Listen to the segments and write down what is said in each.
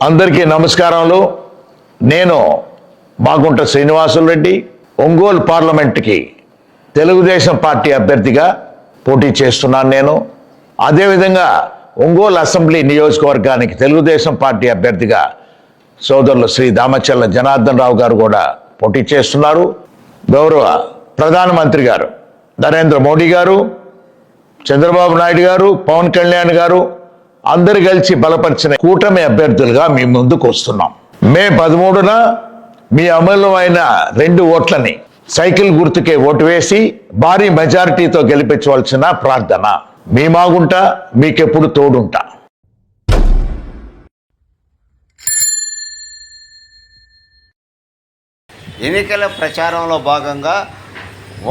అందరికీ నమస్కారాలు. నేను మాగుంట శ్రీనివాసులు రెడ్డి ఒంగోలు పార్లమెంట్కి తెలుగుదేశం పార్టీ అభ్యర్థిగా పోటీ చేస్తున్నాను. అదేవిధంగా ఒంగోలు అసెంబ్లీ నియోజకవర్గానికి తెలుగుదేశం పార్టీ అభ్యర్థిగా సోదరులు శ్రీ దామచర్ల జనార్దన్ రావు గారు కూడా పోటీ చేస్తున్నారు. గౌరవ ప్రధానమంత్రి గారు నరేంద్ర మోడీ గారు, చంద్రబాబు నాయుడు గారు, పవన్ కళ్యాణ్ గారు అందరు కలిసి బలపరిచిన కూటమి అభ్యర్థులుగా మీ ముందుకు వస్తున్నాం. మే 13న మీ అమూల్యమైన 2 ఓట్లని సైకిల్ గుర్తుకే ఓటు వేసి భారీ మెజారిటీతో గెలిపించవలసిన ప్రార్థన. మీ మాగుంట, మీకెప్పుడు తోడుంటా. ఎన్నికల ప్రచారంలో భాగంగా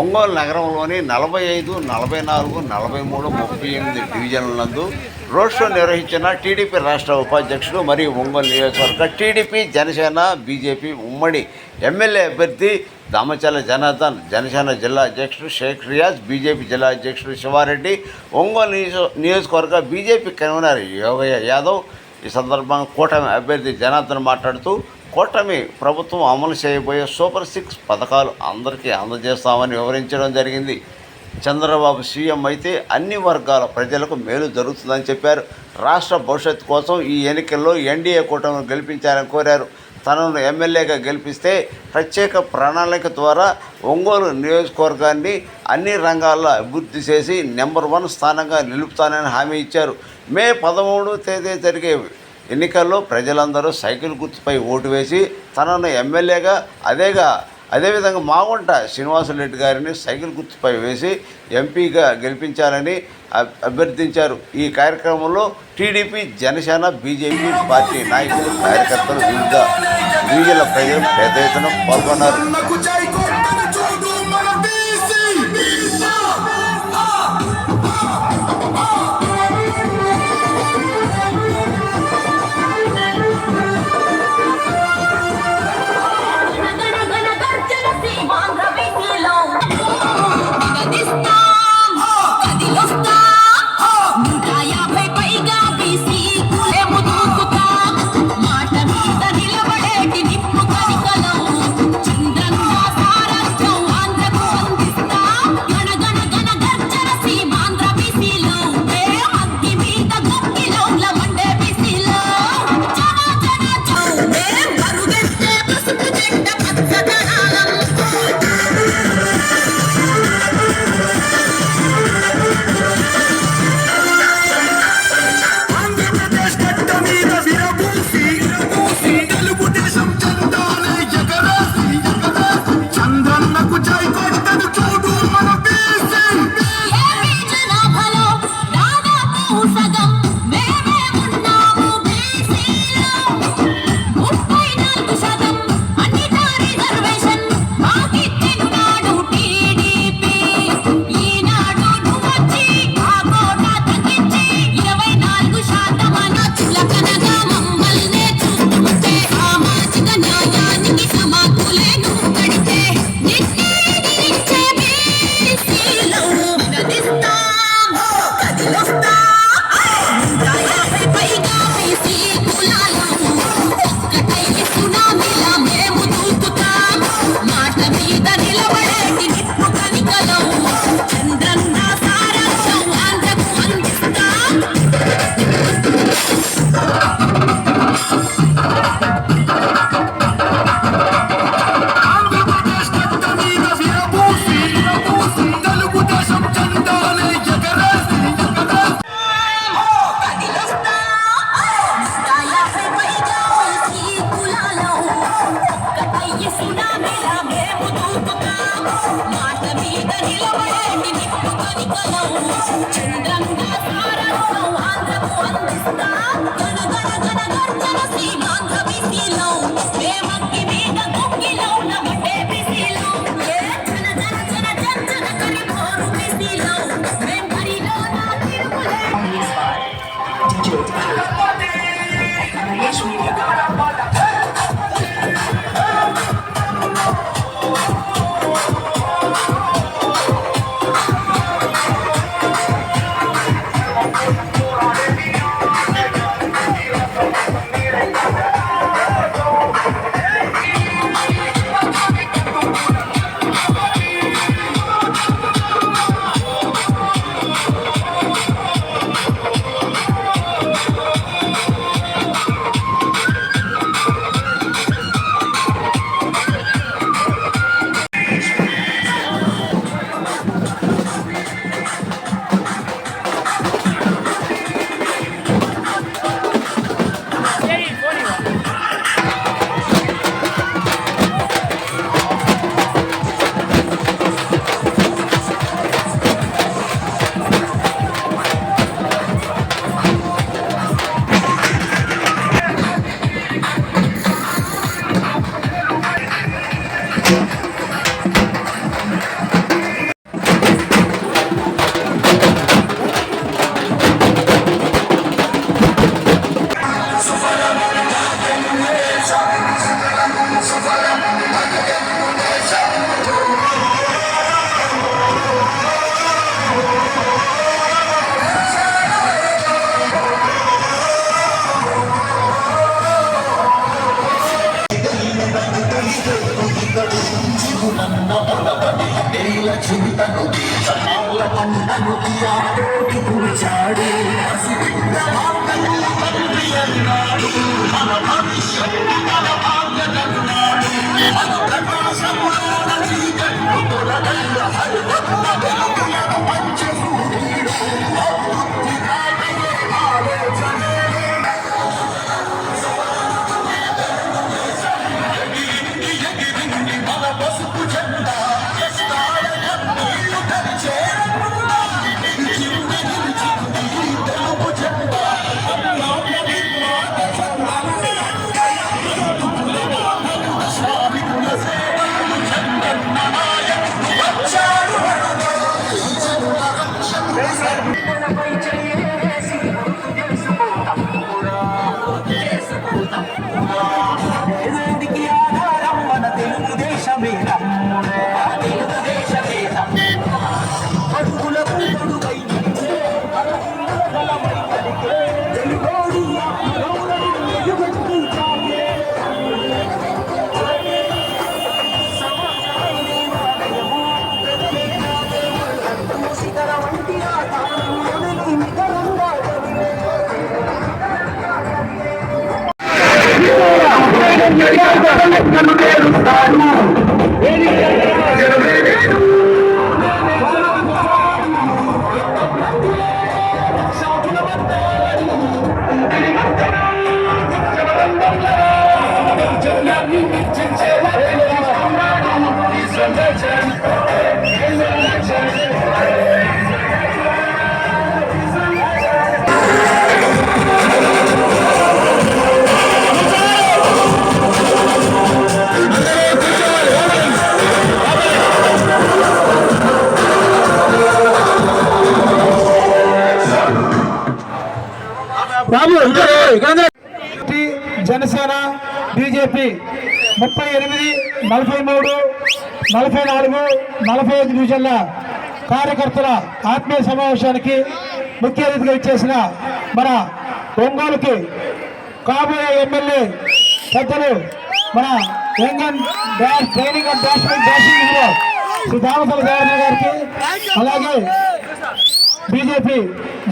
ఒంగోలు నగరంలోని 45, 44, 43, 38 డివిజన్ల నందు రోడ్ షో నిర్వహించిన టీడీపీ రాష్ట్ర ఉపాధ్యక్షుడు మరియు ఒంగోలు నియోజకవర్గ టీడీపీ, జనసేన, బీజేపీ ఉమ్మడి ఎమ్మెల్యే అభ్యర్థి దామచర్ల జనార్దన్, జనసేన జిల్లా అధ్యక్షుడు షేక్ రియాజ్, బీజేపీ జిల్లా అధ్యక్షుడు శివారెడ్డి, ఒంగోలు నియోజకవర్గ బీజేపీ కన్వీనర్ యోగయ్య యాదవ్ ఈ సందర్భంగా కూటమి అభ్యర్థి జనార్దన్ మాట్లాడుతూ, కూటమి ప్రభుత్వం అమలు చేయబోయే సూపర్ 6 పథకాలు అందరికీ అందజేస్తామని వివరించడం జరిగింది. చంద్రబాబు సీఎం అయితే అన్ని వర్గాల ప్రజలకు మేలు జరుగుతుందని చెప్పారు. రాష్ట్ర భవిష్యత్తు కోసం ఈ ఎన్నికల్లో ఎన్డీఏ కూటమిని గెలిపించాలని కోరారు. తనను ఎమ్మెల్యేగా గెలిపిస్తే ప్రత్యేక ప్రణాళిక ద్వారా ఒంగోలు నియోజకవర్గాన్ని అన్ని రంగాల్లో అభివృద్ధి చేసి నెంబర్ 1 స్థానంగా నిలుపుతానని హామీ ఇచ్చారు. మే 13వ తేదీ జరిగే ఎన్నికల్లో ప్రజలందరూ సైకిల్ గుర్తుపై ఓటు వేసి తనను ఎమ్మెల్యేగా అదేవిధంగా మాగుంట శ్రీనివాసులరెడ్డి గారిని సైకిల్ గుర్తుపై వేసి ఎంపీగా గెలిపించాలని అభ్యర్థించారు. ఈ కార్యక్రమంలో టీడీపీ, జనసేన, బీజేపీ పార్టీ నాయకులు, కార్యకర్తలు, వివిధ డివిజన్ల ప్రజలు పెద్ద ఎత్తున పాల్గొన్నారు. దేవుడికి ఆధారం మన తెలుగుదేశమే తమ్ముడే, తెలుగుదేశమే అడుగులకు తొడుగై నిలిచే, అడుగుల బలమై పలికే, తెలుగోడి గౌరవం ఎలుగెత్తి చాటే. సమాజాన్ని ఆలయము, ప్రజలే నా దేవుడు, శిఖర వంటి ఆ తాళములని నికరంగా చదివే. జనసేన బీజేపీ 38, 43, 44, 45 డివిజన్ల కార్యకర్తల ఆత్మీయ సమావేశానికి ముఖ్య అతిథిగా ఇచ్చేసిన మన ఒంగోలుకి కాబోయే ఎమ్మెల్యే పెద్దలు మన young and training and dashing Shri Damatala Devaraju గారికి, అలాగే బీజేపీ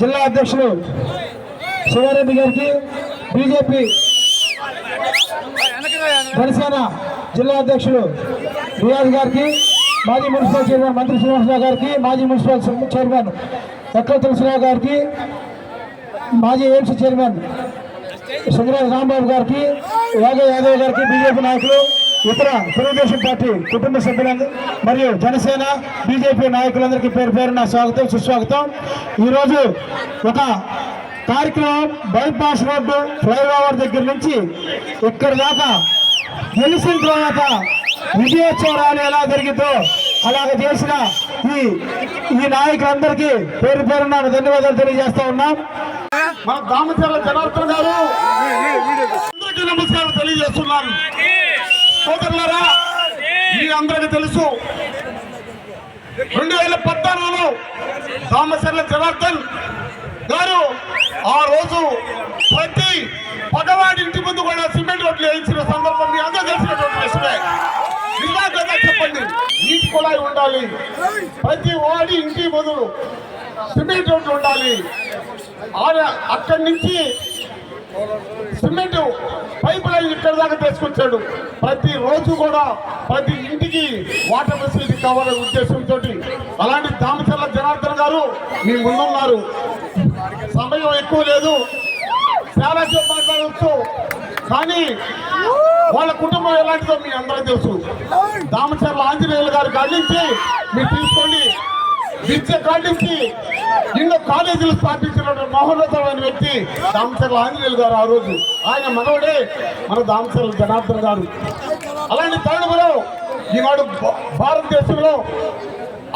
జిల్లా అధ్యక్షులు శివారెడ్డి గారికి, బీజేపీ జనసేన జిల్లా అధ్యక్షులు రియాజ్ గారికి, మాజీ మున్సిపల్ చైర్మన్ మంత్రి శ్రీనివాసరావు గారికి, మాజీ మున్సిపల్ చైర్మన్ ఎట్ల తులసిరావు గారికి, మాజీ ఎయిమ్స్ చైర్మన్ సుందరరాజు రాంబాబు గారికి, యాదవ్ గారికి, బీజేపీ నాయకులు, ఇతర తెలుగుదేశం పార్టీ కుటుంబ సభ్యులందరూ మరియు జనసేన బీజేపీ నాయకులందరికీ పేరు పేరున స్వాగతం సుస్వాగతం. ఈరోజు ఒక కార్యక్రమం బైపాస్ రోడ్డు ఫ్లైఓవర్ దగ్గర నుంచి ఇక్కడి దాకా గెలిచిన తర్వాత విజయోత్సవ ర్యాలీ ఎలా జరిగిందో అలాగ చేసిన ఈ నాయకులందరికీ పేరు పేరున ధన్యవాదాలు తెలియజేస్తా ఉన్నాం. మన దామచర్ల జనార్దన్ గారు అందరికీ నమస్కారం తెలియజేస్తున్నాను. సోదరులారా, మీ అందరికీ తెలుసు 2014లో దామచర్ల జనార్దన్ గారు ఆ రోజు ప్రతి పగవాడి ఇంటి ముందు కూడా సిమెంట్ రోడ్లు వేయించిన సందర్భం మీ అందరూ తెలిసినటువంటి విషయమే. నిజా కదా చెప్పండి, నీటి కుళాయి ఉండాలి, ప్రతి వాడి ఇంటి ముందు సిమెంట్ రోడ్లు ఉండాలి. అక్కడి నుంచి సిమెంట్ పైప్ లైన్ ఇక్కడ దాకా తీసుకొచ్చాడు. ప్రతి రోజు కూడా ప్రతి ఇంటికి వాటర్ ఫెసిలిటీ కావాలనే ఉద్దేశంతో అలాంటి దామచర్ల జనార్దన్ గారు మీ ముందున్నారు. సమయం ఎక్కువ లేదు, చాలా సేపు మాట్లాడవచ్చు, కానీ వాళ్ళ కుటుంబం ఎలాంటిదో మీ అందరూ తెలుసు. దామచర్ల ఆంజనేయులు గారు కాడించి మీరు తీసుకోండి, విద్య కాడించి ఎన్నో కాలేజీలు స్థాపించినటువంటి మహోన్నతమైన వ్యక్తి దామచర్ల ఆంజనేయులు గారు. ఆ రోజు ఆయన మనవడే మన దామచర్ల జనార్దన్ గారు. అలాంటి తరుణంలో ఈనాడు భారతదేశంలో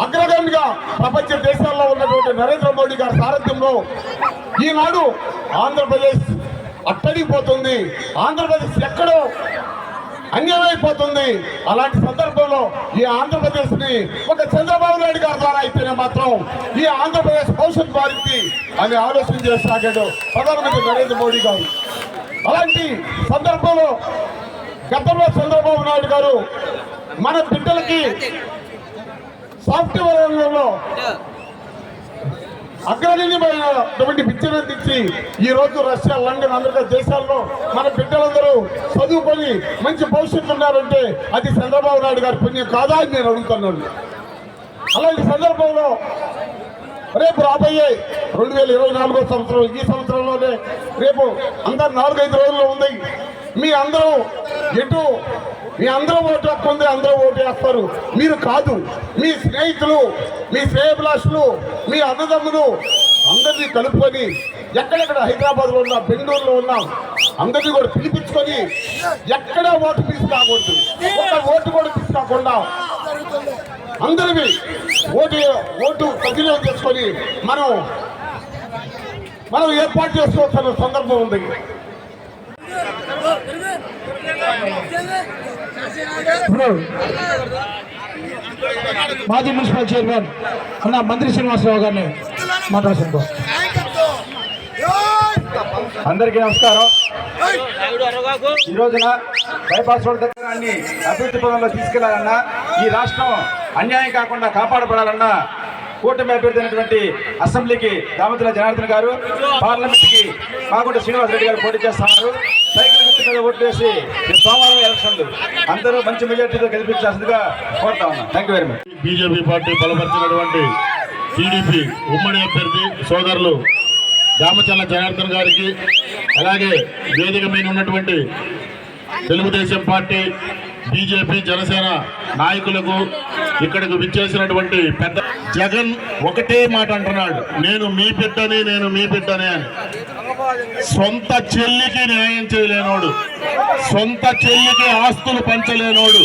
అగ్రగామిగా ప్రపంచ దేశాల్లో ఉన్నటువంటి నరేంద్ర మోడీ గారి సారథ్యంలో ఈనాడు ఆంధ్రప్రదేశ్ అట్టడిపోతుంది, ఆంధ్రప్రదేశ్ ఎక్కడో అన్యాయమైపోతుంది. అలాంటి సందర్భంలో ఈ ఆంధ్రప్రదేశ్ ని ఒక చంద్రబాబు నాయుడు గారి ద్వారా అయితేనే మాత్రం ఈ ఆంధ్రప్రదేశ్ భవిష్యత్ మారింది అని ఆలోచన చేసాగాడు ప్రధానమంత్రి నరేంద్ర మోడీ గారు. అలాంటి సందర్భంలో గతంలో చంద్రబాబు నాయుడు గారు మన బిడ్డలకి సాఫ్ట్వేర్ రంగంలో అగ్రగణ్యమైనటువంటి విద్యను అందించి ఈ రోజు రష్యా, లండన్, అమెరికా దేశాల్లో మన బిడ్డలందరూ చదువుకొని మంచి భవిష్యత్తు ఉన్నారంటే అది చంద్రబాబు నాయుడు గారి పుణ్యం కాదా అని నేను అడుగుతున్నాను. అలాంటి సందర్భంలో రేపు రాబోయే 2024 సంవత్సరం, ఈ సంవత్సరంలోనే రేపు అందరు 4-5 రోజుల్లో ఉంది. మీ అందరూ ఓటు హక్కు ఉంది, అందరూ ఓటు వేస్తారు. మీరు కాదు, మీ స్నేహితులు, మీ శ్రేయభిలాషులు, మీ అన్నదమ్ములు అందరినీ కలుపుకొని ఎక్కడెక్కడ హైదరాబాద్లో ఉన్నా, బెంగళూరులో ఉన్నా అందరినీ కూడా పిలిపించుకొని ఎక్కడ ఓటు తీసుకురాకూడదు, ఒక ఓటు కూడా తీసుకురాకుండా అందరినీ ఓటు సద్వినియోగం చేసుకొని మనం ఏర్పాటు చేసుకోవాల్సిన సందర్భం ఉంది. ఇప్పుడు మాజీ మున్సిపల్ చైర్మన్ అన్న మంత్రి శ్రీనివాసరావు గారిని మాట్లాడుతున్నాం. అందరికీ నమస్కారం. ఈ రోజున బైపాస్ రోడ్ దగ్గర అన్ని అభివృద్ధి పనుల్లో తీసుకెళ్లాలన్నా, ఈ రాష్ట్రం అన్యాయం కాకుండా కాపాడబడాలన్నా కూటమి అభ్యర్థి అయినటువంటి అసెంబ్లీకి దామతుల జనార్దన్ గారు, పార్లమెంట్ కి మాగుంట శ్రీనివాసరెడ్డి గారు పోటీ చేస్తున్నారు. సైకిల్ గుర్తు మీద ఓట్లు వేసి సోమవారం ఎలక్షన్లు అందరూ మంచి మెజార్టీతో గెలిపించాల్సిందిగా కోరుతా ఉన్నాం. Thank you very much. BJP party బలపరిచినటువంటి టీడీపీ ఉమ్మడి అభ్యర్థి సోదరులు దామచల్ల జనార్దన్ గారికి, అలాగే వేదిక మీద ఉన్నటువంటి తెలుగుదేశం పార్టీ, బీజేపీ, జనసేన నాయకులకు, ఇక్కడికి విచ్చేసినటువంటి పెద్ద జగన్ ఒకటే మాట అంటున్నాడు, నేను మీ బిడ్డనే అని. సొంత చెల్లికి న్యాయం చేయలేనోడు, సొంత చెల్లికి ఆస్తులు పంచలేనోడు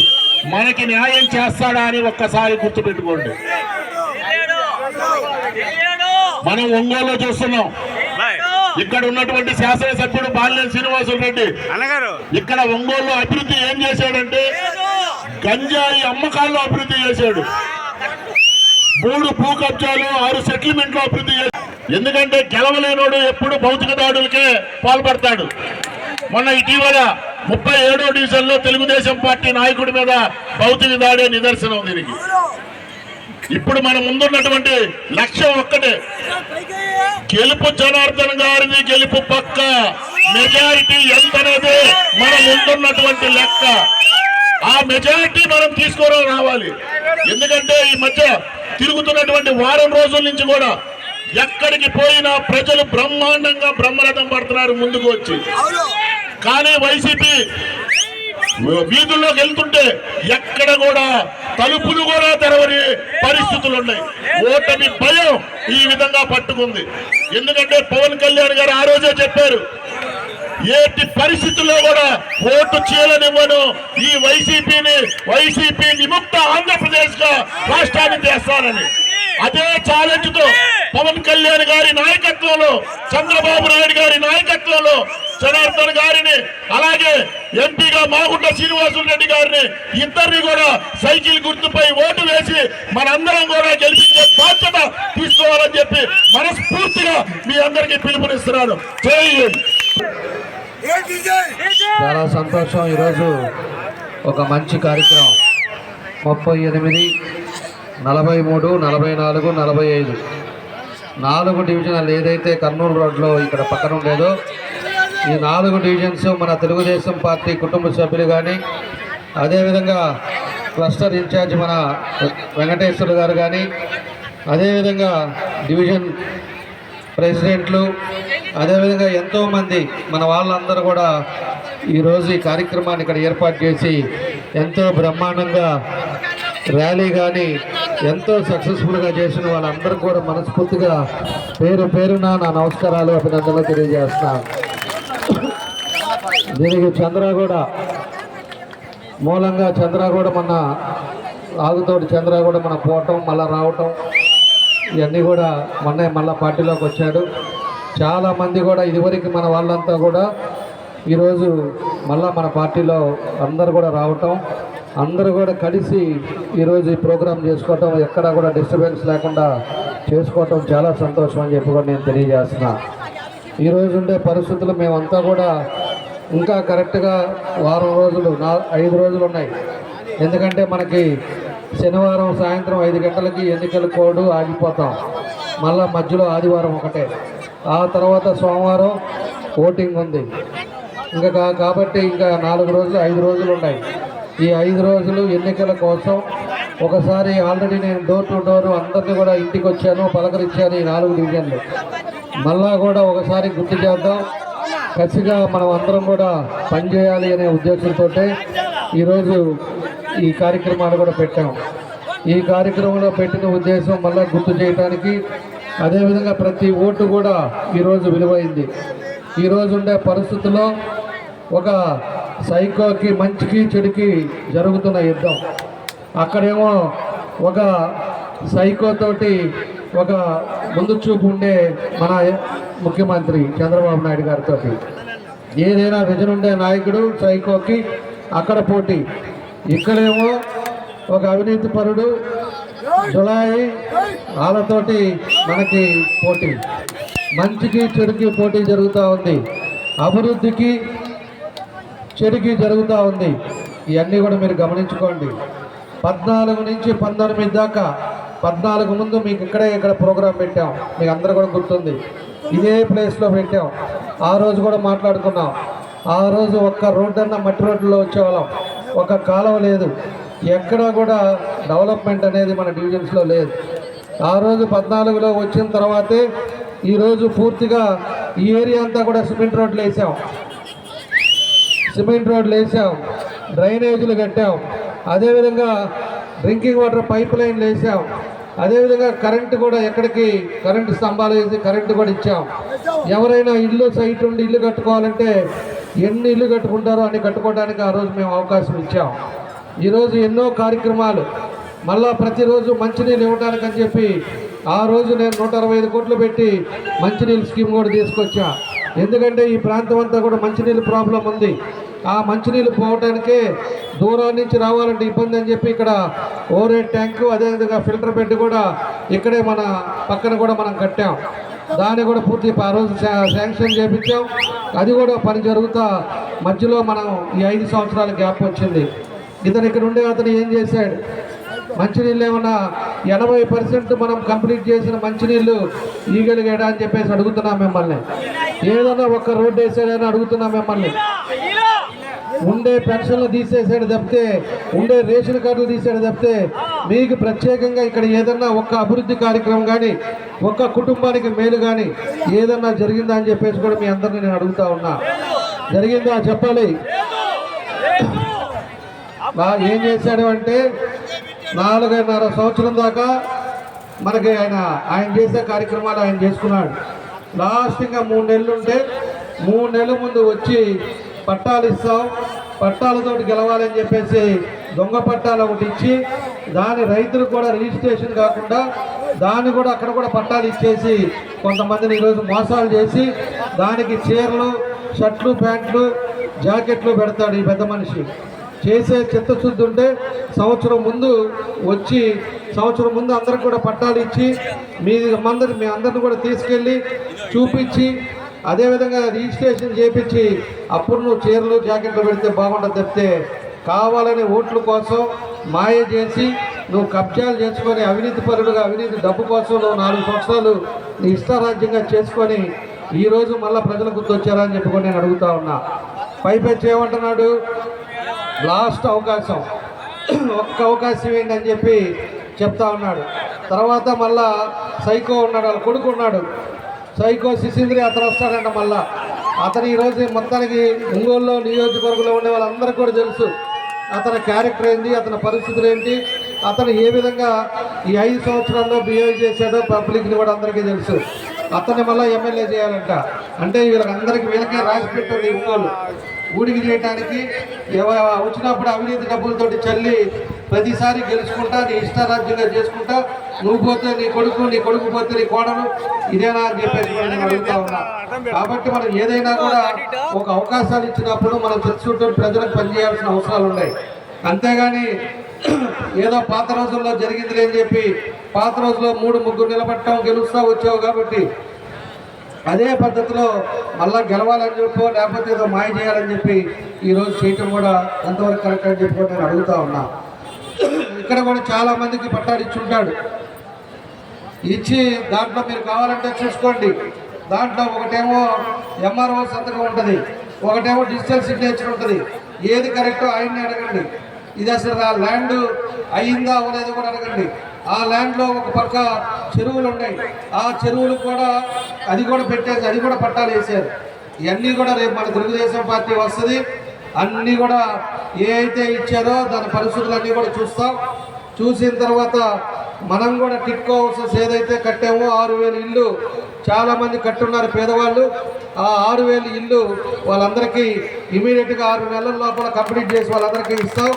మనకి న్యాయం చేస్తాడా అని ఒక్కసారి గుర్తుపెట్టుకోండి. మనం ఒంగోలులో చూస్తున్నాం, ఇక్కడ ఉన్నటువంటి శాసనసభ్యుడు బాలినేని శ్రీనివాసరెడ్డి ఇక్కడ ఒంగోలులో అభివృద్ధి ఏం చేశాడంటే గంజాయి అమ్మకాల్లో అభివృద్ధి చేశాడు, 3 భూ కబ్జాలు, 6 సెటిల్మెంట్లు అభివృద్ధి చేశాడు. ఎందుకంటే గెలవలేనోడు ఎప్పుడు భౌతిక దాడులకే పాల్పడతాడు. మొన్న ఇటీవల 37వ డివిజన్లో తెలుగుదేశం పార్టీ నాయకుడి మీద భౌతిక దాడే నిదర్శనం దీనికి. ఇప్పుడు మన ముందున్నటువంటి లక్ష్యం ఒక్కటే, గెలుపు జనార్దన్ గారిని గెలుపు పక్క, మెజారిటీ ఎంతనేది మన ముందున్నటువంటి లెక్క. ఆ మెజారిటీ మనం తీసుకొని రావాలి. ఎందుకంటే ఈ మధ్య తిరుగుతున్నటువంటి వారం రోజుల నుంచి కూడా ఎక్కడికి పోయినా ప్రజలు బ్రహ్మాండంగా బ్రహ్మరథం పడుతున్నారు ముందుకు వచ్చి. కానీ వైసీపీ వీధుల్లోకి వెళ్తుంటే ఎక్కడ కూడా తలుపులు కూడా తెరవని పరిస్థితులు ఉన్నాయి. ఓటమి భయం ఈ విధంగా పట్టుకుంది. ఎందుకంటే పవన్ కళ్యాణ్ గారు ఆ రోజే చెప్పారు, ఏటి పరిస్థితుల్లో కూడా ఓటు చేయనివ్వను, ఈ వైసీపీ విముక్త ఆంధ్రప్రదేశ్ గా రాష్ట్రాన్ని చేస్తానని. అదే ఛాలెంజ్ తో పవన్ కళ్యాణ్ గారి నాయకత్వంలో, చంద్రబాబు నాయుడు గారి నాయకత్వంలో జనార్దన్ గారిని, అలాగే ఎంపీగా మాగుంట శ్రీనివాసరెడ్డి గారిని, ఇద్దరిని కూడా సైకిల్ గుర్తుపై ఓటు వేసి మనందరం కూడా గెలిపించే బాధ్యత తీసుకోవాలని చెప్పి మనస్ఫూర్తిగా మీ అందరికీ పిలుపునిస్తున్నాను. జై హింద్. చాలా సంతోషం. ఈరోజు ఒక మంచి కార్యక్రమం 38, 43, 44, 45 4 డివిజన్లు ఏదైతే కర్నూలు రోడ్లో ఇక్కడ పక్కన ఉండేదో ఈ 4 డివిజన్స్ మన తెలుగుదేశం పార్టీ కుటుంబ సభ్యులు కానీ, అదేవిధంగా క్లస్టర్ ఇన్ఛార్జ్ మన వెంకటేశ్వర గారు కానీ, అదేవిధంగా డివిజన్ ప్రెసిడెంట్లు, అదేవిధంగా ఎంతోమంది మన వాళ్ళందరూ కూడా ఈరోజు ఈ కార్యక్రమాన్ని ఇక్కడ ఏర్పాటు చేసి ఎంతో బ్రహ్మాండంగా ర్యాలీ కానీ ఎంతో సక్సెస్ఫుల్గా చేసిన వాళ్ళందరూ కూడా మనస్ఫూర్తిగా పేరున నా నమస్కారాలు, అభినందనలు తెలియజేస్తున్నాను. దీనికి చంద్రగూడ మూలంగా చంద్రగూడ మన ఆగుతోటి చంద్రగూడ మన పోవటం మళ్ళీ రావటం ఇవన్నీ కూడా మళ్ళీ పార్టీలోకి వచ్చాడు. చాలామంది కూడా ఇదివరకు మన వాళ్ళంతా కూడా ఈరోజు మళ్ళీ మన పార్టీలో అందరూ కూడా రావటం, అందరూ కూడా కలిసి ఈరోజు ఈ ప్రోగ్రాం చేసుకోవటం, ఎక్కడా కూడా డిస్టర్బెన్స్ లేకుండా చేసుకోవటం చాలా సంతోషం అని చెప్పి కూడా నేను తెలియజేస్తున్నా. ఈరోజు ఉండే పరిస్థితులు మేమంతా కూడా ఇంకా కరెక్ట్గా వారం రోజులు 5 రోజులు ఉన్నాయి. ఎందుకంటే మనకి శనివారం సాయంత్రం 5 గంటలకి ఎన్నికల కోడ్ ఆగిపోతాం. మళ్ళా మధ్యలో ఆదివారం ఒకటే, ఆ తర్వాత సోమవారం ఓటింగ్ ఉంది. ఇంకా కాబట్టి ఇంకా 4 రోజులు 5 రోజులు ఉన్నాయి. ఈ 5 రోజులు ఎన్నికల కోసం ఒకసారి ఆల్రెడీ నేను డోర్ టు డోర్ అందరినీ కూడా ఇంటికి వచ్చాను, పలకరించాను ఈ 4 డివిజన్లు. మళ్ళా కూడా ఒకసారి గుర్తు చేద్దాం, కసిగా మనం అందరం కూడా పనిచేయాలి అనే ఉద్దేశంతో ఈరోజు ఈ కార్యక్రమాలు కూడా పెట్టాం. ఈ కార్యక్రమంలో పెట్టిన ఉద్దేశం మళ్ళీ గుర్తు చేయడానికి, అదేవిధంగా ప్రతి ఓటు కూడా ఈరోజు విలువైంది. ఈరోజు ఉండే పరిస్థితుల్లో ఒక సైకోకి మంచికి చెడుకి జరుగుతున్న యుద్ధం. అక్కడేమో ఒక సైకోతోటి ఒక ముందు చూపు ఉండే మన ముఖ్యమంత్రి చంద్రబాబు నాయుడు గారితో, ఏదైనా విజన్ ఉండే నాయకుడు సైకోకి అక్కడ పోటీ. ఇక్కడేమో ఒక అవినీతి పరుడు జులాయి వాళ్ళతోటి మనకి పోటీ. మంచికి చెడుకి పోటీ జరుగుతూ ఉంది, అభివృద్ధికి చెడుకి జరుగుతూ ఉంది. ఇవన్నీ కూడా మీరు గమనించుకోండి. 14 నుంచి 19 దాకా, 14 ముందు మీకు ఇక్కడ ప్రోగ్రాం పెట్టాం, మీకు అందరూ కూడా గుర్తుంది. ఇదే ప్లేస్లో పెట్టాం. ఆ రోజు కూడా మాట్లాడుకున్నాం. ఆ రోజు ఒక్క రోడ్డు అన్న మట్టి రోడ్డులో వచ్చేవాళ్ళం, ఒక కాలువ లేదు, ఎక్కడా కూడా డెవలప్మెంట్ అనేది మన డివిజన్స్లో లేదు. ఆ రోజు 14లో వచ్చిన తర్వాతే ఈరోజు పూర్తిగా ఈ ఏరియా అంతా కూడా సిమెంట్ రోడ్లు వేసాం, డ్రైనేజీలు కట్టాం, అదేవిధంగా డ్రింకింగ్ వాటర్ పైప్ లైన్లు వేసాం, అదేవిధంగా కరెంటు కూడా ఎక్కడికి కరెంటు స్తంభాలు వేసి కరెంటు కూడా ఇచ్చాం. ఎవరైనా ఇల్లు సైట్ ఉండి ఇల్లు కట్టుకోవాలంటే ఎన్ని ఇల్లు కట్టుకుంటారో అన్ని కట్టుకోవడానికి ఆ రోజు మేము అవకాశం ఇచ్చాం. ఈరోజు ఎన్నో కార్యక్రమాలు, మళ్ళా ప్రతిరోజు మంచినీళ్ళు ఇవ్వడానికి అని చెప్పి ఆ రోజు నేను 165 కోట్లు పెట్టి మంచినీళ్ళు స్కీమ్ కూడా తీసుకొచ్చా. ఎందుకంటే ఈ ప్రాంతం అంతా కూడా మంచినీళ్ళు ప్రాబ్లం ఉంది. ఆ మంచినీళ్ళు పోవడానికే దూరం నుంచి రావాలంటే ఇబ్బంది అని చెప్పి ఇక్కడ ఓవర్ ట్యాంకు, అదేవిధంగా ఫిల్టర్ బెడ్ కూడా ఇక్కడే మన పక్కన కూడా మనం కట్టాం. దాన్ని కూడా పూర్తి ఆ రోజు శాంక్షన్ చేయించాం. అది కూడా పని జరుగుతా మధ్యలో మనం ఈ 5 సంవత్సరాల గ్యాప్ వచ్చింది. ఇతను ఇక్కడ ఉండే అతను ఏం చేశాడు, మంచినీళ్ళు ఏమన్నా 80% మనం కంప్లీట్ చేసిన మంచినీళ్ళు ఇవ్వగలిగాడా అని చెప్పేసి అడుగుతున్నాం మిమ్మల్ని. ఏదన్నా ఒక్క రోడ్డు వేసాడని అడుగుతున్నాం మిమ్మల్ని. ఉండే పెన్షన్లు తీసేసాడు తప్పితే, ఉండే రేషన్ కార్డులు తీసాడు తప్పితే మీకు ప్రత్యేకంగా ఇక్కడ ఏదన్నా ఒక్క అభివృద్ధి కార్యక్రమం కానీ, ఒక్క కుటుంబానికి మేలు కానీ ఏదన్నా జరిగిందా అని చెప్పేసి కూడా మీ అందరినీ నేను అడుగుతా ఉన్నా. జరిగిందా చెప్పాలి. ఏం చేశాడు అంటే 4.5 సంవత్సరం దాకా మనకి ఆయన చేసే కార్యక్రమాలు ఆయన చేసుకున్నాడు. లాస్ట్ ఇంకా 3 నెలలు ఉంటే 3 నెలల ముందు వచ్చి పట్టాలు ఇస్తాం, పట్టాలతోటి గెలవాలని చెప్పేసి దొంగ పట్టాలు ఒకటి ఇచ్చి దాని రైతులకు కూడా రిజిస్ట్రేషన్ కాకుండా దాన్ని కూడా అక్కడ కూడా పట్టాలు ఇచ్చేసి కొంతమందిని ఈరోజు మోసాలు చేసి దానికి చీరలు, షర్ట్లు, ప్యాంట్లు, జాకెట్లు పెడతాడు ఈ పెద్ద మనిషి. చేసే చిత్తశుద్ధి ఉంటే సంవత్సరం ముందు వచ్చి సంవత్సరం ముందు అందరికి కూడా పట్టాలు ఇచ్చి మీ అందరిని కూడా తీసుకెళ్ళి చూపించి అదేవిధంగా రిజిస్ట్రేషన్ చేయించి అప్పుడు నువ్వు చీరలు, జాకెట్లు పెడితే బాగుంటుంది తప్పితే కావాలని ఓట్ల కోసం మాయ చేసి నువ్వు కబ్జాలు చేసుకొని అవినీతి పరుడుగా అవినీతి డబ్బు కోసం నువ్వు 4 సంవత్సరాలు నీ ఇష్టారాజ్యంగా చేసుకొని ఈరోజు మళ్ళీ ప్రజలు గుర్తొచ్చారా అని చెప్పుకొని నేను అడుగుతా ఉన్నా. పైపెచ్చి ఏమంటున్నాడు, లాస్ట్ అవకాశం, ఒక్క అవకాశం ఏంటి అని చెప్పి చెప్తా ఉన్నాడు. తర్వాత మళ్ళా సైకో ఉన్నాడు, వాళ్ళ కొడుకు ఉన్నాడు, సైకో శిశీంద్రి, అతను వస్తాడంట. మళ్ళా అతను ఈరోజు మొత్తానికి ఒంగోలులో నియోజకవర్గంలో ఉండే వాళ్ళందరికీ కూడా తెలుసు అతని క్యారెక్టర్ ఏంటి, అతని పరిస్థితులు ఏంటి, అతను ఏ విధంగా ఈ 5 సంవత్సరాల్లో బిహేవ్ చేశాడో పబ్లిక్ని కూడా అందరికీ తెలుసు. అతన్ని మళ్ళీ ఎమ్మెల్యే చేయాలంట. అంటే వీళ్ళకే రాసి పెట్టింది ఒంగోలు ఊడికి చేయడానికి. వచ్చినప్పుడు అవినీతి డబ్బులతోటి చల్లి ప్రతిసారి గెలుచుకుంటా నీ ఇష్టారాజ్యంగా చేసుకుంటా నువ్వు పోతే నీ కొడుకు పోతే నీ కోడలు, ఇదేనా అని చెప్పేసి నేను అడుగుతా ఉన్నా. కాబట్టి మనం ఏదైనా కూడా ఒక అవకాశాలు ఇచ్చినప్పుడు మనం తెలుసుకుంటూ ప్రజలకు పనిచేయాల్సిన అవసరాలు ఉన్నాయి. అంతేగాని ఏదో పాత రోజుల్లో జరిగింది అని చెప్పి పాత రోజుల్లో 3 ముగ్గురు నిలబట్టడం, గెలుస్తా వచ్చావు కాబట్టి అదే పద్ధతిలో మళ్ళా గెలవాలని చెప్పో లేకపోతే ఏదో మాయ చేయాలని చెప్పి ఈరోజు చేయటం కూడా ఎంతవరకు కరెక్ట్ అని చెప్పి నేను అడుగుతా ఉన్నా. ఇక్కడ కూడా చాలా మందికి పట్టాలు ఇచ్చుంటాడు. ఇచ్చి దాంట్లో మీరు కావాలంటే చూసుకోండి. దాంట్లో ఒకటేమో ఎంఆర్ఓ సంతకం ఉంటుంది, ఒకటేమో డిజిటల్ సిగ్నేచర్ ఉంటుంది. ఏది కరెక్టో ఆయన్ని అడగండి. ఇది అసలు ఆ ల్యాండ్ అయ్యిందా అవ్వలేదో కూడా అడగండి. ఆ ల్యాండ్లో ఒక పక్క చెరువులు ఉన్నాయి, ఆ చెరువులు కూడా అది కూడా పెట్టేసి అది కూడా పట్టాలు వేసారు. ఇవన్నీ కూడా రేపు మన తెలుగుదేశం పార్టీ వస్తుంది. అన్నీ కూడా ఏ అయితే ఇచ్చారో దాని పరిస్థితులన్నీ కూడా చూస్తాం. చూసిన తర్వాత మనం కూడా టిట్కో హౌసెస్ ఏదైతే కట్టామో 6,000 ఇల్లు చాలామంది కట్టున్నారు పేదవాళ్ళు. ఆ 6,000 ఇల్లు వాళ్ళందరికీ ఇమీడియట్గా 6 నెలల లోపల కంప్లీట్ చేసి వాళ్ళందరికీ ఇస్తాం.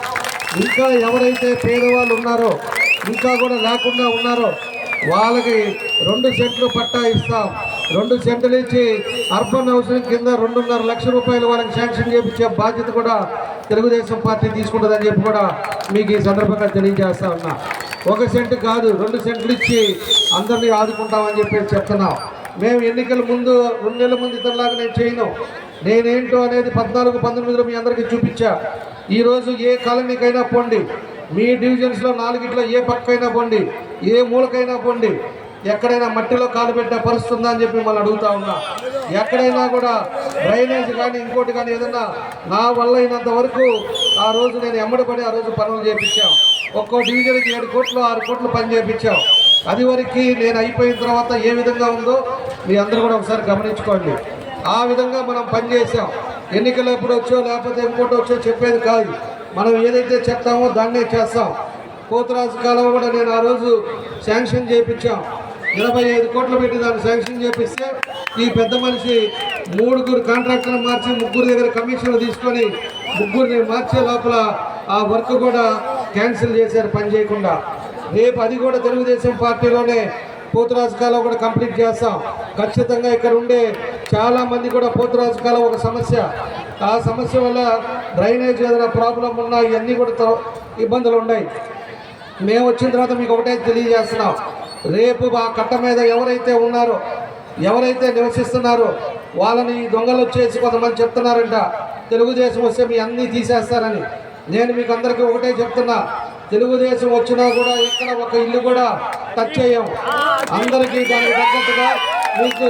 ఇంకా ఎవరైతే పేదవాళ్ళు ఉన్నారో ఇంకా కూడా లేకుండా ఉన్నారో వాళ్ళకి 2 సెంట్లు పట్టా ఇస్తాం. 2 సెంట్లు ఇచ్చి అర్బన్ హౌసింగ్ కింద 2.5 లక్షల రూపాయలు వాళ్ళకి శాంక్షన్ చేయించే బాధ్యత కూడా తెలుగుదేశం పార్టీ తీసుకుంటుందని చెప్పి కూడా మీకు ఈ సందర్భంగా తెలియజేస్తా ఉన్నా. 1 సెంటు కాదు 2 సెంట్లు ఇచ్చి అందరినీ ఆదుకుంటామని చెప్పేసి చెప్తున్నాం. మేము ఎన్నికల ముందు 2 నెలల ముందు ఇతరులాగా నేను చేయను. నేనేంటో అనేది 14-19లో మీ అందరికీ చూపించా. ఈరోజు ఏ కాలనీకైనా పోండి, మీ డివిజన్స్లో 4 ఏ పక్కైనా పోండి, ఏ మూలకైనా పోండి, ఎక్కడైనా మట్టిలో కాలు పెట్టే పరిస్థితి ఉందా అని చెప్పి మిమ్మల్ని అడుగుతా ఉన్నా. ఎక్కడైనా కూడా డ్రైనేజ్ కానీ ఇంకోటి కానీ ఏదన్నా నా వల్ల అయినంత వరకు ఆ రోజు నేను ఎమ్మడిపడి ఆ రోజు పనులు చేయించాం. ఒక్కో డివిజన్కి 7 కోట్లు 6 కోట్లు పని చేయించాం. అది వరకు నేను అయిపోయిన తర్వాత ఏ విధంగా ఉందో మీ అందరూ కూడా ఒకసారి గమనించుకోండి. ఆ విధంగా మనం పనిచేసాం. ఎన్నికలు ఎప్పుడు వచ్చో లేకపోతే ఇంకోటి వచ్చో చెప్పేది కాదు. మనం ఏదైతే చెప్తామో దాన్నే చేస్తాం. పోతురాజు కాలం కూడా నేను ఆ రోజు శాంక్షన్ చేయించాం. 25 కోట్లు పెట్టి దాన్ని శాంక్షన్ చేపిస్తే ఈ పెద్ద మనిషి 3 కాంట్రాక్టర్లు మార్చి 3 దగ్గర కమిషన్లు తీసుకొని 3 మార్చే లోపల ఆ వర్క్ కూడా క్యాన్సిల్ చేశారు పని చేయకుండా. రేపు అది కూడా తెలుగుదేశం పార్టీలోనే పోతురాజు కాలం కూడా కంప్లీట్ చేస్తాం. ఖచ్చితంగా ఇక్కడ ఉండే చాలామంది కూడా పోతురాజు కాలం ఒక సమస్య. ఆ సమస్య వల్ల డ్రైనేజ్ ఏదైనా ప్రాబ్లం ఉన్నా ఇవన్నీ కూడా ఇబ్బందులు ఉన్నాయి. మేము వచ్చిన తర్వాత మీకు ఒకటే తెలియజేస్తున్నాం. రేపు ఆ కట్ట మీద ఎవరైతే ఉన్నారో ఎవరైతే నివసిస్తున్నారో వాళ్ళని దొంగలు వచ్చేసి కొంతమంది చెప్తున్నారంట తెలుగుదేశం వస్తే మీ అన్నీ తీసేస్తారని. నేను మీకు అందరికీ ఒకటే చెప్తున్నా, తెలుగుదేశం వచ్చినా కూడా ఇక్కడ ఒక ఇల్లు కూడా టచ్ చేయం. అందరికీ దానికి తగ్గట్టుగా మీకు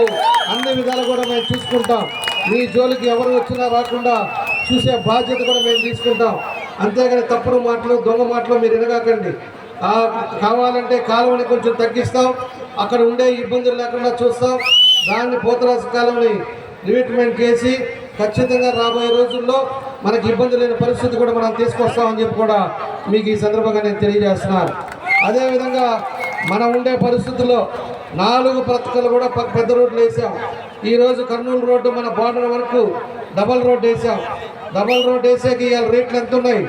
అన్ని విధాలు కూడా మేము చూసుకుంటాం. మీ జోలికి ఎవరు వచ్చినా రాకుండా చూసే బాధ్యత కూడా మేము తీసుకుంటాం. అంతేగాని తప్పుడు మాటలు దొంగ మాటలు మీరు వినగాకండి. కావాలంటే కాలువని కొంచెం తగ్గిస్తాం, అక్కడ ఉండే ఇబ్బందులు లేకుండా చూస్తాం. దాన్ని పోతురాజు కాలువని రివిట్మెంట్ చేసి ఖచ్చితంగా రాబోయే రోజుల్లో మనకి ఇబ్బంది లేని పరిస్థితి కూడా మనం తీసుకొస్తామని చెప్పి కూడా మీకు ఈ సందర్భంగా నేను తెలియజేస్తున్నాను. అదేవిధంగా మనం ఉండే పరిస్థితుల్లో 4 ప్రక్కలు కూడా పెద్ద రోడ్లు వేసాం. ఈరోజు కర్నూలు రోడ్డు మన బార్డర్ వరకు డబల్ రోడ్ వేసాం. డబల్ రోడ్ వేసాక ఇవాళ రేట్లు ఎంత ఉన్నాయి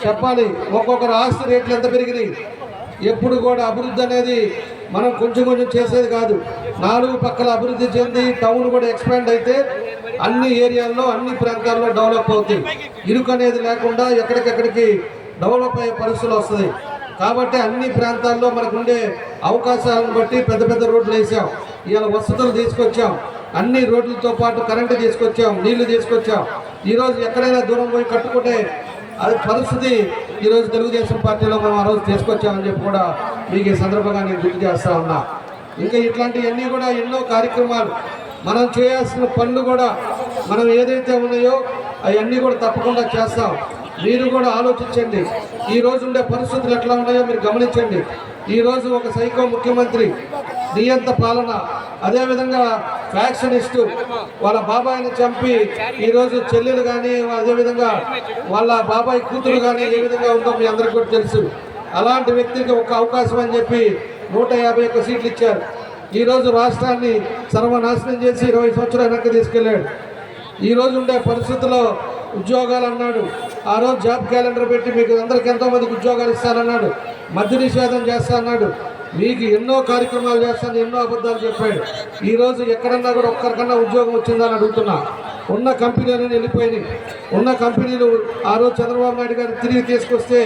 చెప్పాలి. ఒక్కొక్కరు ఆస్తి రేట్లు ఎంత పెరిగినాయి. ఎప్పుడు కూడా అభివృద్ధి అనేది మనం కొంచెం చేసేది కాదు. 4 పక్కల అభివృద్ధి చెంది టౌన్ కూడా ఎక్స్పాండ్ అయితే అన్ని ఏరియాల్లో అన్ని ప్రాంతాల్లో డెవలప్ అవుతాయి. ఇరుకు అనేది లేకుండా ఎక్కడికెక్కడికి డెవలప్ అయ్యే పరిస్థితులు వస్తుంది. కాబట్టి అన్ని ప్రాంతాల్లో మనకు ఉండే అవకాశాలను బట్టి పెద్ద పెద్ద రోడ్లు వేసాం. ఇవాళ వసతులు తీసుకొచ్చాం. అన్ని రోడ్లతో పాటు కరెంటు తీసుకొచ్చాం, నీళ్లు తీసుకొచ్చాం. ఈరోజు ఎక్కడైనా దూరం పోయి కట్టుకుంటే అది పరిస్థితి ఈరోజు తెలుగుదేశం పార్టీలో మనం ఆ రోజు తీసుకొచ్చామని చెప్పి కూడా మీకు ఈ సందర్భంగా నేను గుర్తు చేస్తా ఉన్నా. ఇంకా ఇట్లాంటివన్నీ కూడా ఎన్నో కార్యక్రమాలు మనం చేయాల్సిన పనులు కూడా మనం ఏదైతే ఉన్నాయో అవన్నీ కూడా తప్పకుండా చేస్తాం. మీరు కూడా ఆలోచించండి. ఈరోజు ఉండే పరిస్థితులు ఎట్లా ఉన్నాయో మీరు గమనించండి. ఈరోజు ఒక సైకో ముఖ్యమంత్రి, నియంత పాలన, అదేవిధంగా ఫ్యాక్షనిస్టు వాళ్ళ బాబాయిని చంపి ఈరోజు చెల్లెలు కానీ అదేవిధంగా వాళ్ళ బాబాయ్ కూతురు కానీ ఏ విధంగా ఉందో మీ అందరికీ కూడా తెలుసు. అలాంటి వ్యక్తికి ఒక అవకాశం అని చెప్పి 151 సీట్లు ఇచ్చారు. ఈరోజు రాష్ట్రాన్ని సర్వనాశనం చేసి 20 సంవత్సరాల వెనక్కి తీసుకెళ్ళాడు. ఈరోజు ఉండే పరిస్థితుల్లో ఉద్యోగాలు అన్నాడు. ఆ రోజు జాబ్ క్యాలెండర్ పెట్టి మీకు అందరికి ఎంతోమందికి ఉద్యోగాలు ఇస్తానన్నాడు. మద్య నిషేధం చేస్తా అన్నాడు. మీకు ఎన్నో కార్యక్రమాలు చేస్తాను, ఎన్నో అబద్ధాలు చెప్పాడు. ఈరోజు ఎక్కడన్నా కూడా ఒక్కరికన్నా ఉద్యోగం వచ్చిందని అడుగుతున్నా. ఉన్న కంపెనీలన్నీ వెళ్ళిపోయినాయి. ఉన్న కంపెనీలు ఆ రోజు చంద్రబాబు నాయుడు గారు తిరిగి తీసుకొస్తే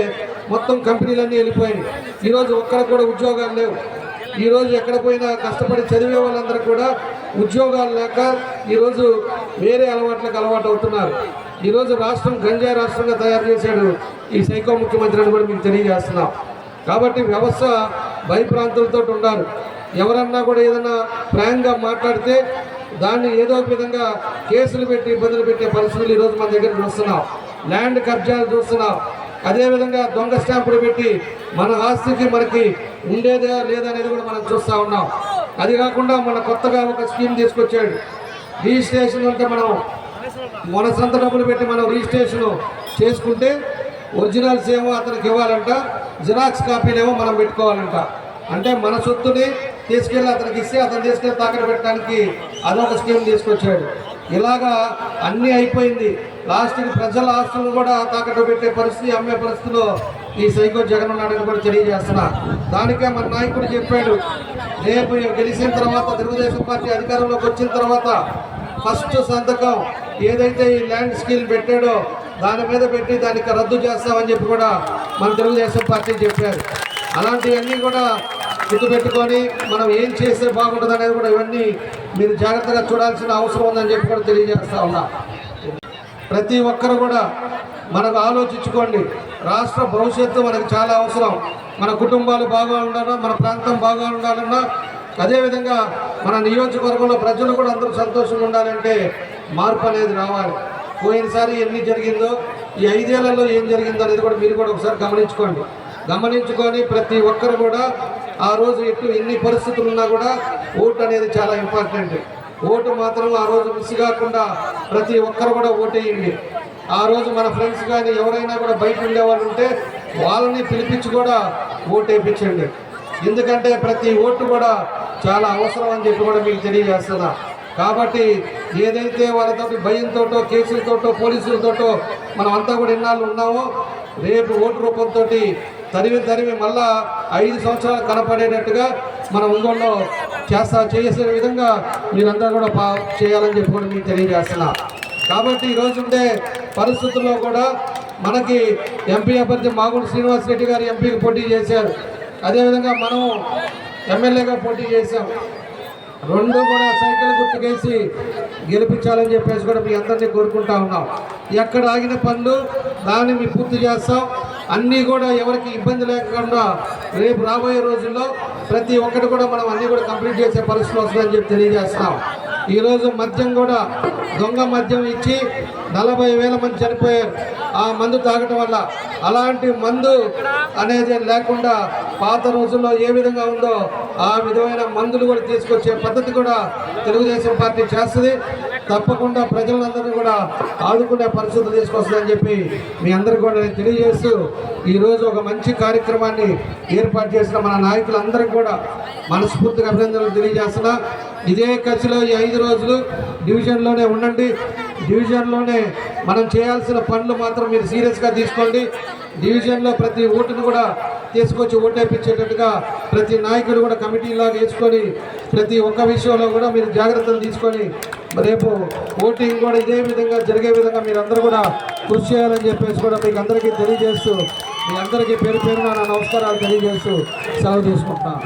మొత్తం కంపెనీలన్నీ వెళ్ళిపోయినాయి. ఈరోజు ఒక్కరికి కూడా ఉద్యోగాలు లేవు. ఈరోజు ఎక్కడ పోయినా కష్టపడి చదివే వాళ్ళందరూ కూడా ఉద్యోగాలు లేక ఈరోజు వేరే అలవాట్లకు అలవాటు అవుతున్నారు. ఈరోజు రాష్ట్రం గంజాయి రాష్ట్రంగా తయారు చేశాడు ఈ సైకో ముఖ్యమంత్రి అని కూడా మీకు తెలియజేస్తున్నాం. కాబట్టి వ్యవస్థ భయప్రాంతులతో ఉండాలి. ఎవరన్నా కూడా ఏదైనా ప్రాంక్గా మాట్లాడితే దాన్ని ఏదో ఒక విధంగా కేసులు పెట్టి ఇబ్బందులు పెట్టే పరిస్థితులు ఈరోజు మన దగ్గర చూస్తున్నాం. ల్యాండ్ కబ్జాలు చూస్తున్నాం. అదేవిధంగా దొంగ స్టాంపులు పెట్టి మన ఆస్తికి మనకి ఉండేదా లేదా అనేది కూడా మనం చూస్తూ ఉన్నాం. అది కాకుండా మన కొత్తగా ఒక స్కీమ్ తీసుకొచ్చాడు. రిజిస్ట్రేషన్ అంటే మనం మన సొంత డబ్బులు పెట్టి మనం రిజిస్ట్రేషన్ చేసుకుంటే ఒరిజినల్స్ ఏమో అతనికి ఇవ్వాలంట, జిరాక్స్ కాపీలేమో మనం పెట్టుకోవాలంట. అంటే మన సొత్తుని తీసుకెళ్ళి అతనికి ఇస్తే అతను తీసుకెళ్ళి తాకట్టు పెట్టడానికి అదొక స్కీమ్ తీసుకొచ్చాడు. ఇలాగా అన్నీ అయిపోయింది. లాస్ట్కి ప్రజల ఆస్తులను కూడా తాకట్టు పెట్టే పరిస్థితి, అమ్మే పరిస్థితిలో ఈ సైకో జగన్ ఉన్నాడని కూడా తెలియజేస్తున్నా. దానికే మన నాయకుడు చెప్పాడు, రేపు గెలిచిన తర్వాత తెలుగుదేశం పార్టీ అధికారంలోకి వచ్చిన తర్వాత ఫస్ట్ సంతకం ఏదైతే ఈ ల్యాండ్ స్కీమ్ పెట్టాడో దాని మీద పెట్టి దానికి రద్దు చేస్తామని చెప్పి కూడా మన తెలుగుదేశం పార్టీ చెప్పారు. అలాంటివన్నీ కూడా గుర్తుపెట్టుకొని మనం ఏం చేస్తే బాగుంటుంది అనేది కూడా ఇవన్నీ మీరు జాగ్రత్తగా చూడాల్సిన అవసరం ఉందని చెప్పి కూడా తెలియజేస్తా ఉన్నా. ప్రతి ఒక్కరు కూడా మనకు ఆలోచించుకోండి. రాష్ట్ర భవిష్యత్తు మనకు చాలా అవసరం. మన కుటుంబాలు బాగా ఉండాలన్నా, మన ప్రాంతం బాగా ఉండాలన్నా, అదేవిధంగా మన నియోజకవర్గంలో ప్రజలు కూడా అందరూ సంతోషంగా ఉండాలంటే మార్పు అనేది రావాలి. పోయినసారి ఎన్ని జరిగిందో, ఈ 5 ఏళ్లలో ఏం జరిగిందో అనేది కూడా మీరు కూడా ఒకసారి గమనించుకొని ప్రతి ఒక్కరు కూడా ఆ రోజు ఎన్ని పరిస్థితులు ఉన్నా కూడా ఓటు అనేది చాలా ఇంపార్టెంట్. ఓటు మాత్రం ఆ రోజు మిస్ కాకుండా ప్రతి ఒక్కరు కూడా ఓటేయండి. ఆ రోజు మన ఫ్రెండ్స్ కానీ ఎవరైనా కూడా బయట ఉండేవాళ్ళు ఉంటే వాళ్ళని పిలిపించి కూడా ఓటు వేయించండి. ఎందుకంటే ప్రతి ఓటు కూడా చాలా అవసరం అని చెప్పి కూడా మీకు తెలియజేస్తున్నా. కాబట్టి ఏదైతే వాళ్ళతో భయంతోటో, కేసులతోటో, పోలీసులతోటో మనం అంతా కూడా ఇన్నాళ్ళు ఉన్నామో, రేపు ఓటు రూపంతో తరిమి మళ్ళా 5 సంవత్సరాలు కనపడేటట్టుగా మన ఒంగోలులో చేసే విధంగా మీరందరూ కూడా చేయాలని చెప్పి కూడా మీకు తెలియజేస్తున్నా. కాబట్టి ఈరోజు ఉండే పరిస్థితుల్లో కూడా మనకి ఎంపీ అభ్యర్థి మాగుంట శ్రీనివాసరెడ్డి గారు ఎంపీకి పోటీ చేశారు. అదేవిధంగా మనం ఎమ్మెల్యేగా పోటీ చేశాం. 2 కూడా సైకిల్ గుర్తుకేసి గెలిపించాలని చెప్పేసి కూడా మీ అందరినీ కోరుకుంటా ఉన్నాం. ఎక్కడ ఆగిన పనులు దాన్ని మేము పూర్తి చేస్తాం. అన్నీ కూడా ఎవరికి ఇబ్బంది లేకుండా రేపు రాబోయే రోజుల్లో ప్రతి ఒక్కటి కూడా మనం అన్నీ కూడా కంప్లీట్ చేసే పరిస్థితి వస్తుందని చెప్పి తెలియజేస్తున్నాం. ఈరోజు మద్యం కూడా దొంగ మద్యం ఇచ్చి 40,000 మంది చనిపోయారు ఆ మందు తాగటం వల్ల. అలాంటి మందు అనేది లేకుండా పాత రోజుల్లో ఏ విధంగా ఉందో ఆ విధమైన మందులు కూడా తీసుకొచ్చే పద్ధతి కూడా తెలుగుదేశం పార్టీ చేస్తుంది. తప్పకుండా ప్రజలందరినీ కూడా ఆదుకునే పరిస్థితులు తీసుకొస్తుందని చెప్పి మీ అందరికీ కూడా నేను తెలియజేస్తూ ఈరోజు ఒక మంచి కార్యక్రమాన్ని ఏర్పాటు చేసిన మన నాయకులందరికీ కూడా మనస్ఫూర్తిగా అభినందనలు తెలియజేస్తున్నా. ఇదే కచ్చిలో ఈ 5 రోజులు డివిజన్లోనే ఉండండి. డివిజన్లోనే మనం చేయాల్సిన పనులు మాత్రం మీరు సీరియస్గా తీసుకోండి. డివిజన్లో ప్రతి ఓటును కూడా తీసుకొచ్చి ఓటేపించేటట్టుగా ప్రతి నాయకుడు కూడా కమిటీలాగా వేసుకొని ప్రతి ఒక్క విషయంలో కూడా మీరు జాగ్రత్తలు తీసుకొని రేపు ఓటింగ్ కూడా ఇదే విధంగా జరిగే విధంగా మీరు అందరూ కూడా కృషి చేయాలని చెప్పేసి కూడా మీకు అందరికీ తెలియజేస్తూ మీ అందరికీ పేరున నా నమస్కారాలు తెలియజేస్తూ సెలవు తీసుకుంటున్నాను.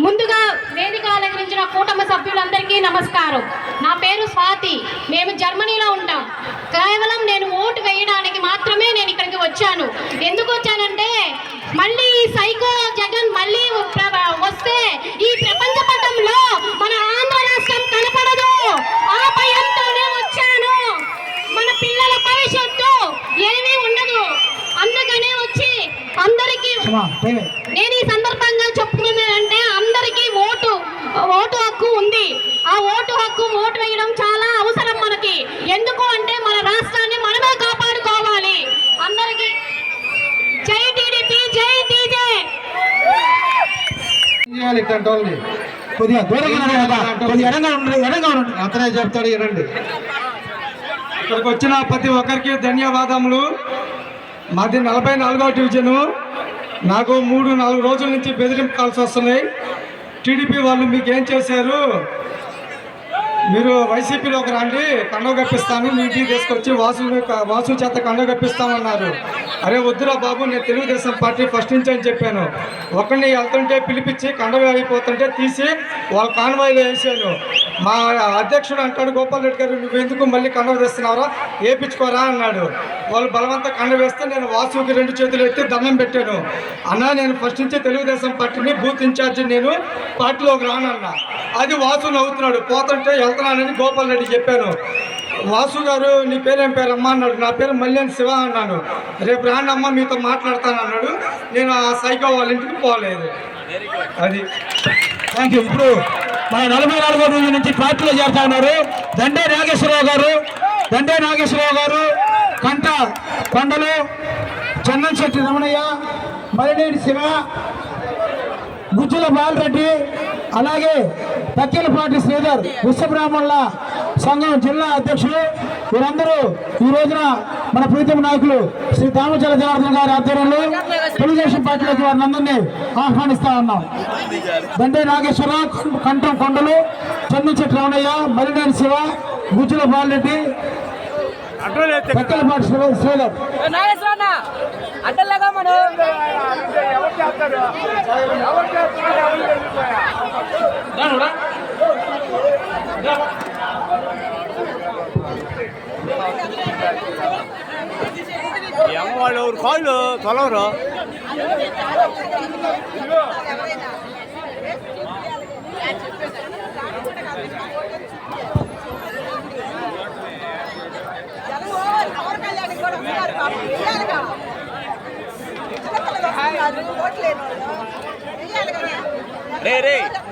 ముందుగా వేదిక అలంకరించిన కూటమి సభ్యులందరికీ నమస్కారం. నా పేరు స్వాతి. మేము జర్మనీలో ఉంటాం. కేవలం నేను ఓటు వేయడానికి మాత్రమే నేను ఇక్కడికి వచ్చాను. ఎందుకు వచ్చానంటే మళ్ళీ ఈ సైకో జగన్ మళ్ళీ వస్తే ఈ ప్రపంచ పటంలో మన ఆంధ్ర రాష్ట్రం కనపడదు. ఆ భయంతోనే వచ్చాను. మన పిల్లల భవిష్యత్తు ఏమీ ఉండదు. అందుకనే వచ్చి అందరికీ నేను ఈ సందర్భంగా చెప్పుకున్నానంటే అందరికీ ఓటు హక్కు ఉంది. ఆ ఓటు వేయడం చాలా అవసరం మనకి. ఎందుకు అంటే మన రాష్ట్రాన్ని మనమే కాపాడుకోవాలి. అందరికీ జై టీడీపీ, జై టీజే. కొద్దిగా అతనే చెప్తాడు, వినండి. ఇక్కడికి వచ్చిన ప్రతి ఒక్కరికి ధన్యవాదములు. మాది 44వ డివిజను. నాకు 3-4 రోజుల నుంచి బెదిరింపు కాల్స్ వస్తున్నాయి. టీడీపీ వాళ్ళు మీకు ఏం చేశారు, మీరు వైసీపీలోకి రండి, కండవ కప్పిస్తాను, మీ ఇంటికి తీసుకొచ్చి వాసు చేత కండవ కప్పిస్తామన్నారు. అరే వద్దురా బాబు, నేను తెలుగుదేశం పార్టీ ఫస్ట్ నుంచి అని చెప్పాను. ఒకరిని వెళ్తుంటే పిలిపించి కండవ అయిపోతుంటే తీసి వాళ్ళ కాన్వాయిలో వేసాను. మా అధ్యక్షుడు అంటాడు, గోపాల్ రెడ్డి గారు నువ్వెందుకు మళ్ళీ కండ వేస్తున్నావురా, వేయించుకోరా అన్నాడు. వాళ్ళు బలవంతం కండ వేస్తే నేను వాసుకి 2 చేతులు ఎత్తి దండం పెట్టాను. అన్నా నేను ఫస్ట్ నుంచి తెలుగుదేశం పార్టీని బూత్ ఇన్ఛార్జి, నేను పార్టీలోకి రానన్నా. అది వాసు నవ్వుతున్నాడు. పోతుంటే వెళ్తున్నానని గోపాల్ రెడ్డి చెప్పాను. వాసు గారు నీ పేరేం పేరు అమ్మ అన్నాడు. నా పేరు మల్లేని శివ అన్నాను. రేపు రాండి అమ్మ మీతో మాట్లాడతాను అన్నాడు. నేను ఆ సైకో వాళ్ళ ఇంటికి పోలేదు. అది థ్యాంక్ యూ. ఇప్పుడు మన 44వ రోజు నుంచి పార్టీలో చేరుతా ఉన్నారు దండే నాగేశ్వరరావు గారు, కంట కొండలు, చందన్శెట్టి రమణయ్య, మరినేని శివ, గుజ్జుల బాలరెడ్డి, అలాగే తక్కిలపాటి శ్రీధర్, విశ్వబ్రాహ్మణుల సంఘం జిల్లా అధ్యక్షులు. వీరందరూ ఈ రోజున మన ప్రీతం నాయకులు శ్రీ దామచల జనార్దన్ గారి ఆధ్వర్యంలో తెలుగుదేశం పార్టీలోకి వారిని అందరినీ ఆహ్వానిస్తా ఉన్నాం. దండే నాగేశ్వరరావు, కంఠం కొండలు, చందన్శెట్టి రమణయ్య, మరినేని శివ, గుజ్జుల బాలరెడ్డి, తక్కిలపాటి శ్రీధర్. వాళ్ళు కాళ్ళు తొలవరు.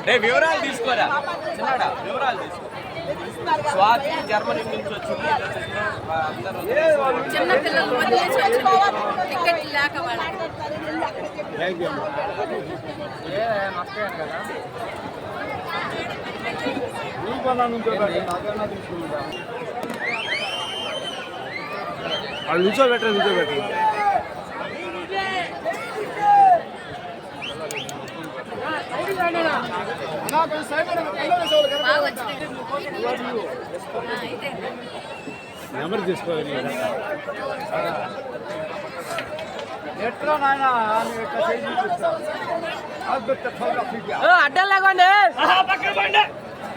రే వివరాలు తీసుకోరా, వివరాలు తీసుకో. స్వాతి జర్మనీ నుంచి వచ్చింది. చిన్నపిల్లలు వదిలేసి వచ్చి టికెట్ లేక వాళ్ళు నుంచోబెట్టరు. నెంబర్ తీసుకోవాలి. అడ్డం లేకండి,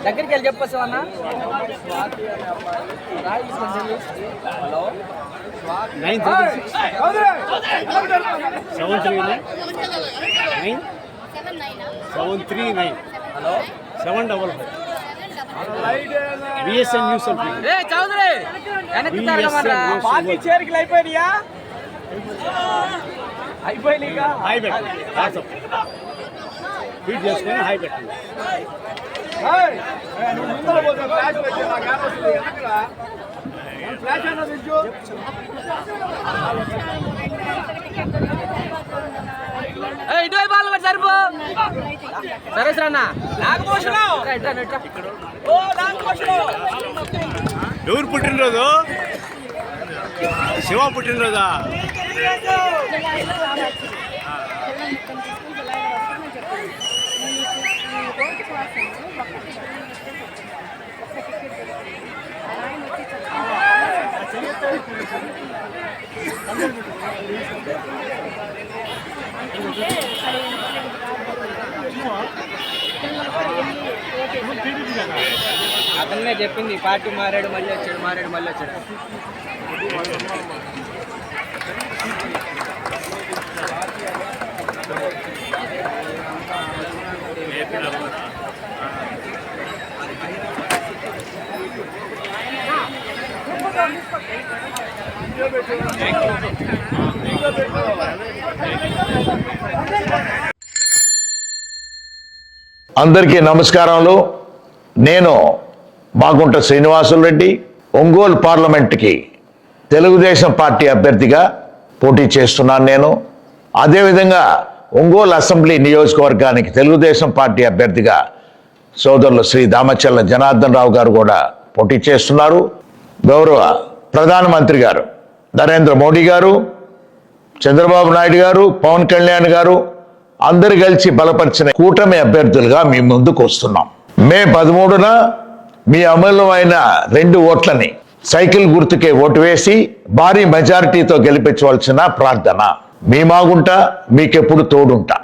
దగ్గరికి వెళ్ళి చెప్పొచ్చు అన్న. Hello 939 hello 755 BSN news Chowdary వెనక్కి తిరగమరా. పార్టీ చేరికలు అయిపోయినాయా? అయిపోయినాయిగా. హాయ్ పెట్టండి, వాట్సాప్ ఫీడ్ చేసుకొని హాయ్ పెట్టండి. ఇటువైపు వాళ్ళు కూడా సరిపో. సరే సార్ అన్న. ఎవరు పుట్టినరోజు? శివ పుట్టినరోజా? అతనే చెప్పింది పార్టీ మారాడు మళ్ళీ వచ్చాడు. అందరికీ నమస్కారములు. నేను బాగుంట శ్రీనివాసులు రెడ్డి, ఒంగోలు పార్లమెంట్కి తెలుగుదేశం పార్టీ అభ్యర్థిగా పోటీ చేస్తున్నాను. నేను అదేవిధంగా ఒంగోలు అసెంబ్లీ నియోజకవర్గానికి తెలుగుదేశం పార్టీ అభ్యర్థిగా సోదరులు శ్రీ దామచల్ల జనార్దన్ రావు గారు కూడా పోటీ చేస్తున్నారు. గౌరవ ప్రధానమంత్రి గారు నరేంద్ర మోడీ గారు, చంద్రబాబు నాయుడు గారు, పవన్ కళ్యాణ్ గారు అందరు కలిసి బలపరిచిన కూటమి అభ్యర్థులుగా మీ ముందుకు వస్తున్నాం. మే 13న మీ అమూల్యమైన 2 ఓట్లని సైకిల్ గుర్తుకే ఓటు వేసి భారీ మెజారిటీతో గెలిపించవలసిన ప్రార్థన. మీ మాగుంటా, మీకెప్పుడు తోడుంటా.